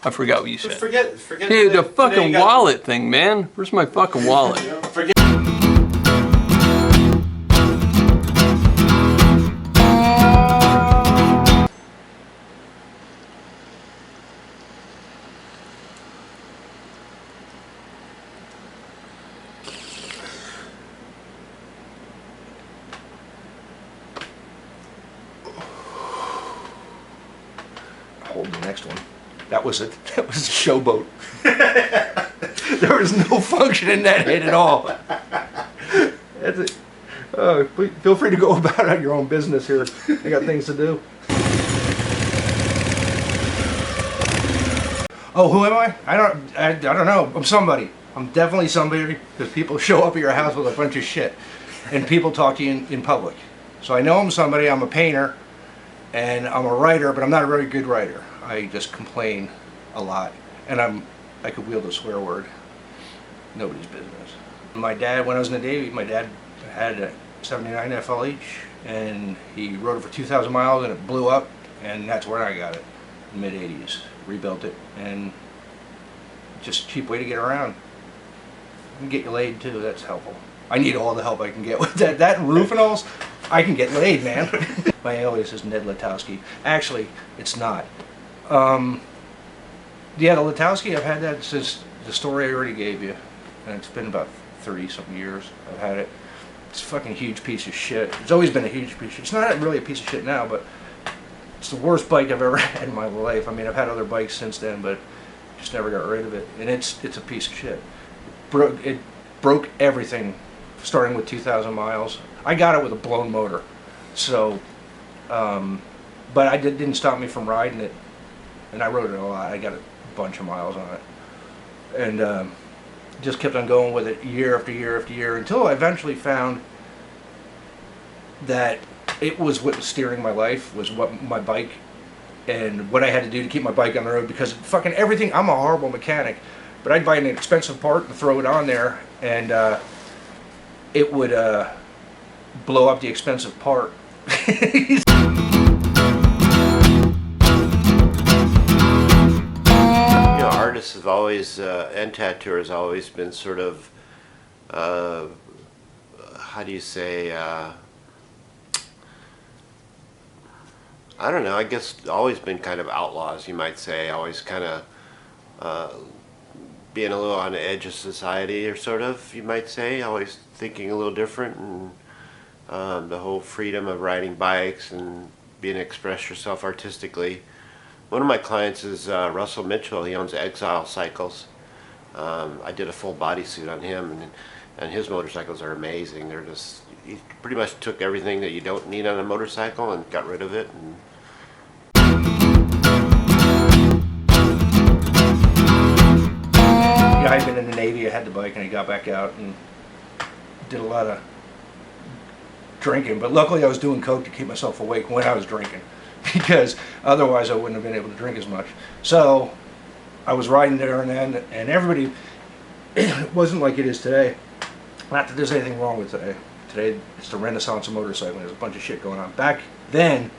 I forgot what you said. Forget. Hey, the fucking wallet thing, man. Where's my fucking wallet? Forget. Hold the next one. That was a showboat. There was no function in that head at all. That's it. Feel free to go about it on your own business here. I got things to do. Oh, who am I? I don't know. I'm somebody. I'm definitely somebody, because people show up at your house with a bunch of shit, and people talk to you in public. So I know I'm somebody. I'm a painter, and I'm a writer, but I'm not a very good writer. I just complain a lot, and I could wield a swear word. Nobody's business. My dad, when I was in the Navy, my dad had a 79 FLH, and he rode it for 2,000 miles, and it blew up, and that's where I got it, in the mid-80s. Rebuilt it, and just a cheap way to get around. You can get you laid too, that's helpful. I need all the help I can get with that. That roof and all, I can get laid, man. My alias is Ned Letowski. Actually, it's not. Yeah, the Letowski, I've had that since the story I already gave you, and it's been about 30-something years I've had it. It's a fucking huge piece of shit. It's always been a huge piece of shit. It's not really a piece of shit now, but it's the worst bike I've ever had in my life. I mean, I've had other bikes since then, but just never got rid of it. And it's a piece of shit. It broke everything, starting with 2,000 miles. I got it with a blown motor, so, but it didn't stop me from riding it. And I rode it a lot. I got a bunch of miles on it, and just kept on going with it year after year after year until I eventually found that it was what was steering my life, was what my bike and what I had to do to keep my bike on the road, because fucking everything, I'm a horrible mechanic, but I'd buy an expensive part and throw it on there, and it would blow up the expensive part. Artists have always, and tattooers have always been sort of, how do you say, I don't know, I guess always been kind of outlaws, you might say, always kind of being a little on the edge of society, or sort of, you might say, always thinking a little different, and the whole freedom of riding bikes and being able to express yourself artistically. One of my clients is Russell Mitchell. He owns Exile Cycles. I did a full bodysuit on him, and his motorcycles are amazing. They're just, he pretty much took everything that you don't need on a motorcycle and got rid of it. And yeah, I'd been in the Navy, I had the bike, and I got back out and did a lot of drinking. But luckily I was doing coke to keep myself awake when I was drinking, because otherwise I wouldn't have been able to drink as much. So I was riding there and then, and everybody, it wasn't like it is today. Not that there's anything wrong with today. Today it's the renaissance of motorcycling. There's a bunch of shit going on. Back then,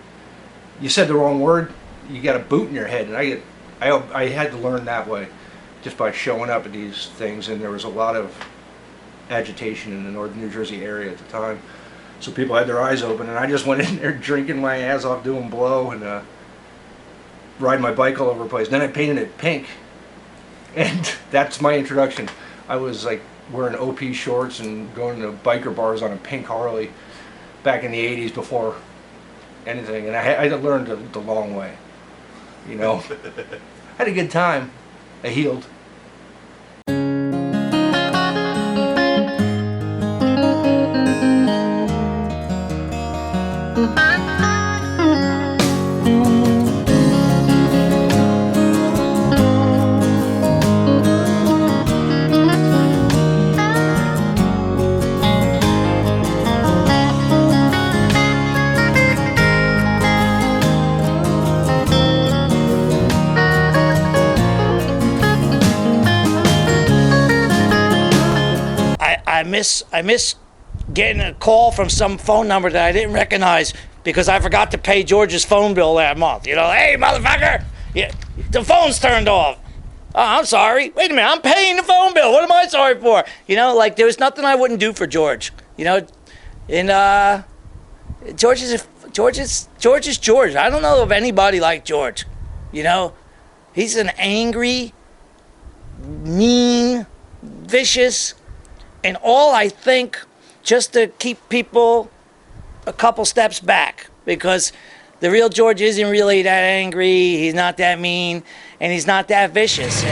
you said the wrong word, you got a boot in your head, and I had to learn that way, just by showing up at these things. And there was a lot of agitation in the Northern New Jersey area at the time. So people had their eyes open, and I just went in there drinking my ass off, doing blow, and riding my bike all over the place. Then I painted it pink, and that's my introduction. I was like wearing OP shorts and going to biker bars on a pink Harley back in the 80s before anything, and I learned the long way, you know. Had a good time. I healed. I miss getting a call from some phone number that I didn't recognize because I forgot to pay George's phone bill that month. You know, hey, motherfucker! Yeah, The phone's turned off. Oh, I'm sorry. Wait a minute, I'm paying the phone bill. What am I sorry for? You know, like there was nothing I wouldn't do for George. You know, and George is George. I don't know of anybody like George. You know, he's an angry, mean, vicious, and all I think just to keep people a couple steps back, because the real George isn't really that angry, he's not that mean, and he's not that vicious.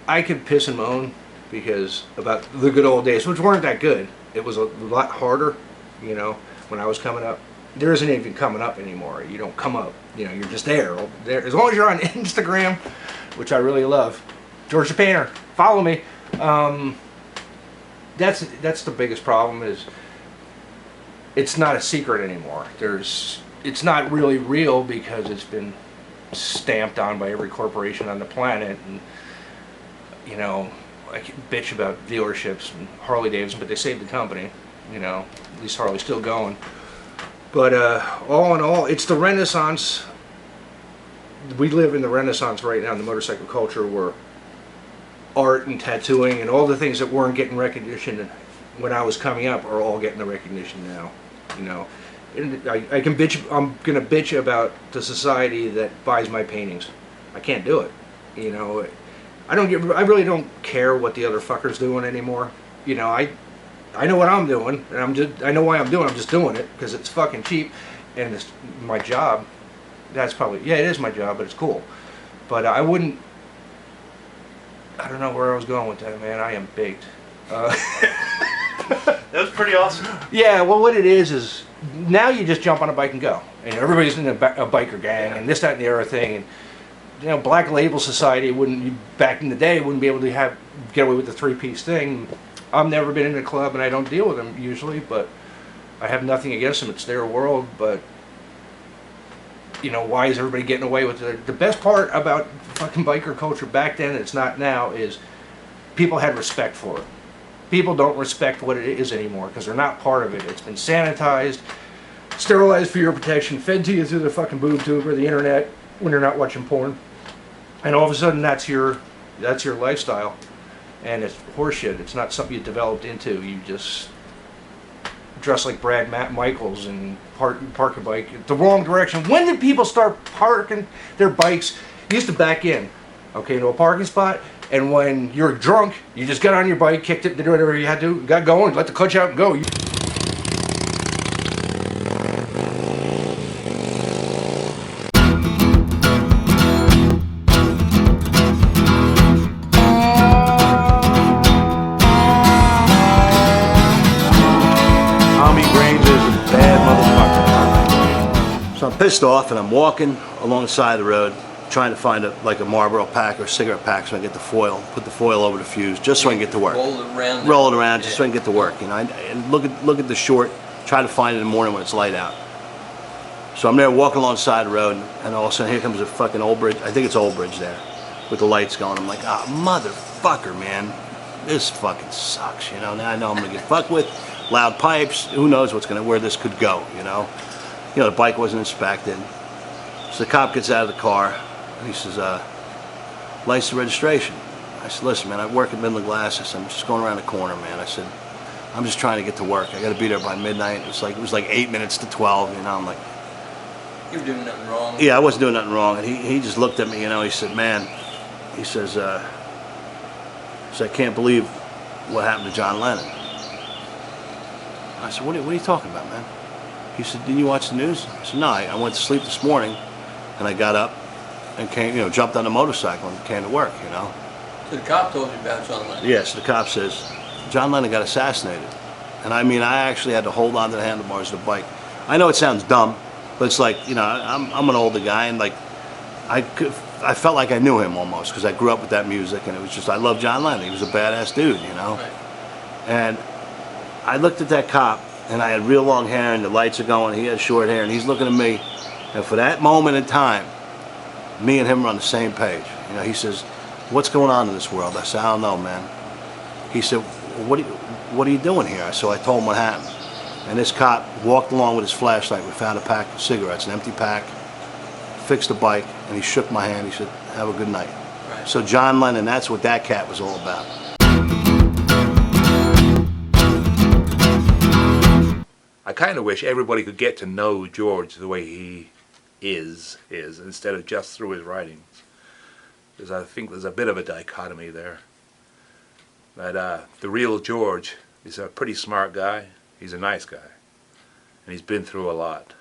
I could piss and moan because about the good old days, which weren't that good. It was a lot harder, you know, when I was coming up. There isn't even coming up anymore. You don't come up, you know, you're just there. As long as you're on Instagram, which I really love. George the Painter, follow me. That's the biggest problem, is it's not a secret anymore. It's not really real because it's been stamped on by every corporation on the planet. And you know, I can bitch about dealerships and Harley Davidson, but they saved the company. You know, at least Harley's still going. But all in all, it's the Renaissance. We live in the Renaissance right now in the motorcycle culture, where art and tattooing and all the things that weren't getting recognition when I was coming up are all getting the recognition now. You know, and I can bitch. I'm gonna bitch about the society that buys my paintings. I can't do it. You know, I really don't care what the other fucker's doing anymore. You know, I know what I'm doing, and I know why I'm doing it. I'm just doing it because it's fucking cheap, and it's my job. That's probably, yeah, it is my job, but it's cool. But I wouldn't. I don't know where I was going with that, man. I am baked. That was pretty awesome. Yeah, well, what it is now you just jump on a bike and go, and everybody's in a biker gang, and this, that, and the other thing, and you know, Black Label Society back in the day wouldn't be able to get away with the three-piece thing. I've never been in a club, and I don't deal with them usually, but I have nothing against them. It's their world, but you know, why is everybody getting away with it? The best part about fucking biker culture back then, it's not now, is people had respect for it. People don't respect what it is anymore because they're not part of it. It's been sanitized, sterilized for your protection, fed to you through the fucking boob tube or the internet when you're not watching porn, and all of a sudden that's your lifestyle, and it's horseshit. It's not something you developed into. You just dress like Brad Michaels and park a bike the wrong direction. When did people start parking their bikes? You used to back in, okay, into a parking spot, and when you're drunk, you just got on your bike, kicked it, did whatever you had to, got going, let the clutch out and go. So I'm pissed off, and I'm walking along the side of the road trying to find a Marlboro pack or a cigarette pack so I can get the foil, put the foil over the fuse just so I can get to work. Roll it around just so I can get to work, you know. And look at the short, try to find it in the morning when it's light out. So I'm there walking along the side of the road, and all of a sudden here comes a fucking Old Bridge. I think it's Old Bridge there, with the lights going. I'm like, ah, motherfucker, man, this fucking sucks, you know. Now I know I'm gonna get fucked with. Loud pipes. Who knows where this could go, you know. You know, the bike wasn't inspected. So the cop gets out of the car, and he says, license and registration. I said, listen, man, I work at Midland Glass. I said, I'm just going around the corner, man. I said, I'm just trying to get to work. I got to be there by midnight. It was like 8 minutes to 12, you know. I'm like, You were doing nothing wrong. yeah, I wasn't doing nothing wrong. And he just looked at me, you know. He said, man, he says, I can't believe what happened to John Lennon. I said, what are you talking about, man? He said, didn't you watch the news? I said, no, I went to sleep this morning, and I got up and came, you know, jumped on the motorcycle and came to work, you know. So the cop told you about John Lennon? Yes, the cop says, John Lennon got assassinated. And I mean, I actually had to hold on to the handlebars of the bike. I know it sounds dumb, but it's like, you know, I'm an older guy, and like, I felt like I knew him almost, because I grew up with that music, and it was just, I love John Lennon. He was a badass dude, you know. Right. And I looked at that cop, and I had real long hair, and the lights are going, he had short hair, and he's looking at me, and for that moment in time, me and him were on the same page. You know, he says, what's going on in this world? I said, I don't know, man. He said, what are you doing here? So I told him what happened. And this cop walked along with his flashlight. We found a pack of cigarettes, an empty pack, fixed the bike, and he shook my hand. He said, have a good night. Right. So John Lennon, that's what that cat was all about. I kind of wish everybody could get to know George the way he is instead of just through his writings. Because I think there's a bit of a dichotomy there. But the real George is a pretty smart guy. He's a nice guy. And he's been through a lot.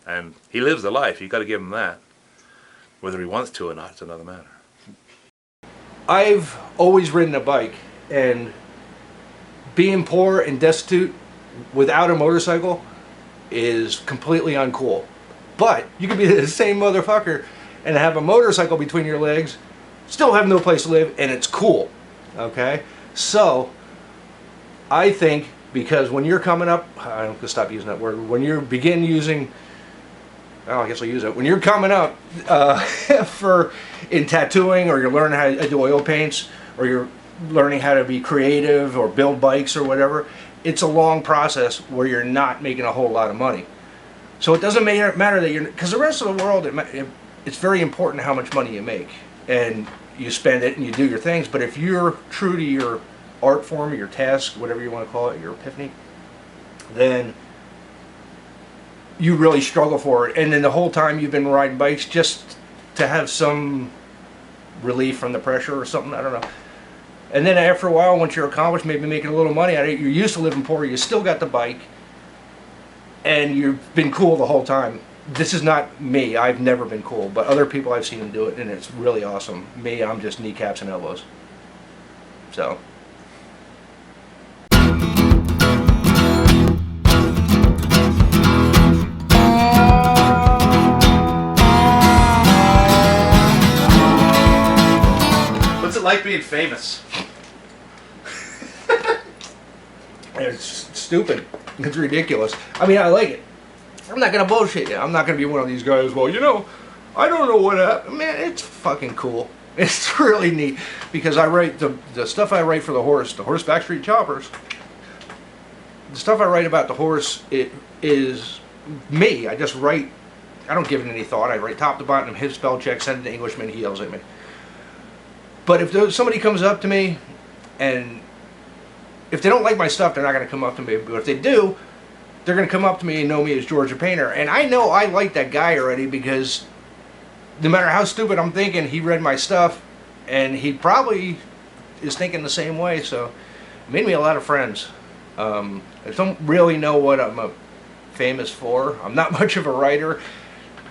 And he lives the life. You've got to give him that. Whether he wants to or not, it's another matter. I've always ridden a bike, and being poor and destitute without a motorcycle is completely uncool. But you could be the same motherfucker and have a motorcycle between your legs, still have no place to live, and it's cool. Okay? So, I think, because when you're coming up, I'm gonna stop using that word, when you begin using, I guess I'll use it, when you're coming up in tattooing, or you're learning how to do oil paints, or you're learning how to be creative or build bikes or whatever, it's a long process where you're not making a whole lot of money. So it doesn't matter that you're, because the rest of the world, it's very important how much money you make, and you spend it and you do your things. But if you're true to your art form, or your task, whatever you want to call it, your epiphany, then you really struggle for it. And then the whole time you've been riding bikes just to have some relief from the pressure or something, I don't know. And then after a while, once you're accomplished, maybe making a little money out of it, you're used to living poor, you still got the bike, and you've been cool the whole time. This is not me, I've never been cool, but other people I've seen them do it, and it's really awesome. Me, I'm just kneecaps and elbows. So. What's it like being famous? It's stupid. It's ridiculous. I mean, I like it. I'm not gonna bullshit you. I'm not gonna be one of these guys, well, you know, I don't know what happened. Man, it's fucking cool. It's really neat, because I write the stuff I write for the horse Backstreet Choppers. The stuff I write about the horse, it is me. I just write. I don't give it any thought. I write top to bottom, hit spell check, send it to Englishman, he yells at me. But if somebody comes up to me, and if they don't like my stuff, they're not going to come up to me. But if they do, they're going to come up to me and know me as George the Painter. And I know I like that guy already, because no matter how stupid I'm thinking, he read my stuff, and he probably is thinking the same way. So it made me a lot of friends. I don't really know what I'm famous for. I'm not much of a writer.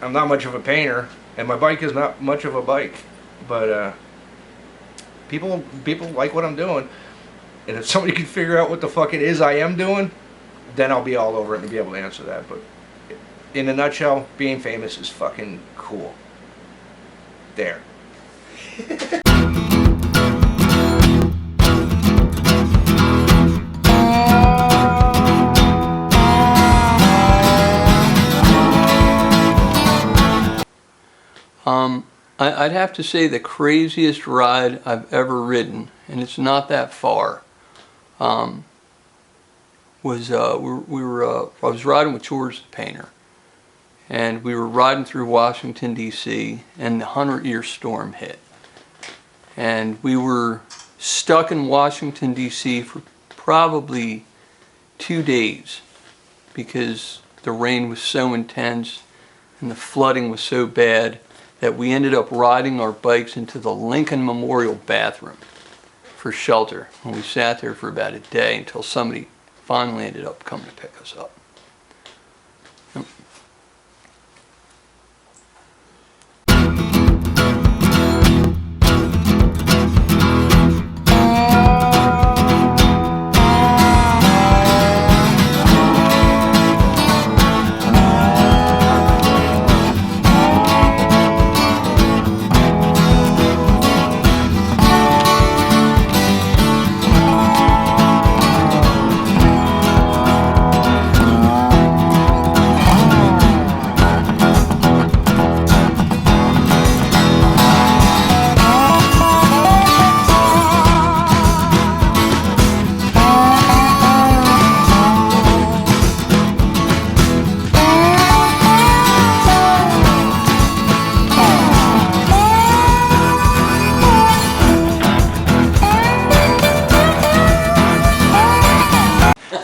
I'm not much of a painter. And my bike is not much of a bike. But people like what I'm doing. And if somebody can figure out what the fuck it is I am doing, then I'll be all over it and be able to answer that. But in a nutshell, being famous is fucking cool. There. I'd have to say the craziest ride I've ever ridden, and it's not that far, was I was riding with George the Painter, and we were riding through Washington, D.C., and the 100-year storm hit. And we were stuck in Washington, D.C. for probably 2 days, because the rain was so intense and the flooding was so bad that we ended up riding our bikes into the Lincoln Memorial bathroom for shelter. And we sat there for about a day until somebody finally ended up coming to pick us up.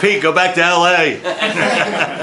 Pete, go back to LA.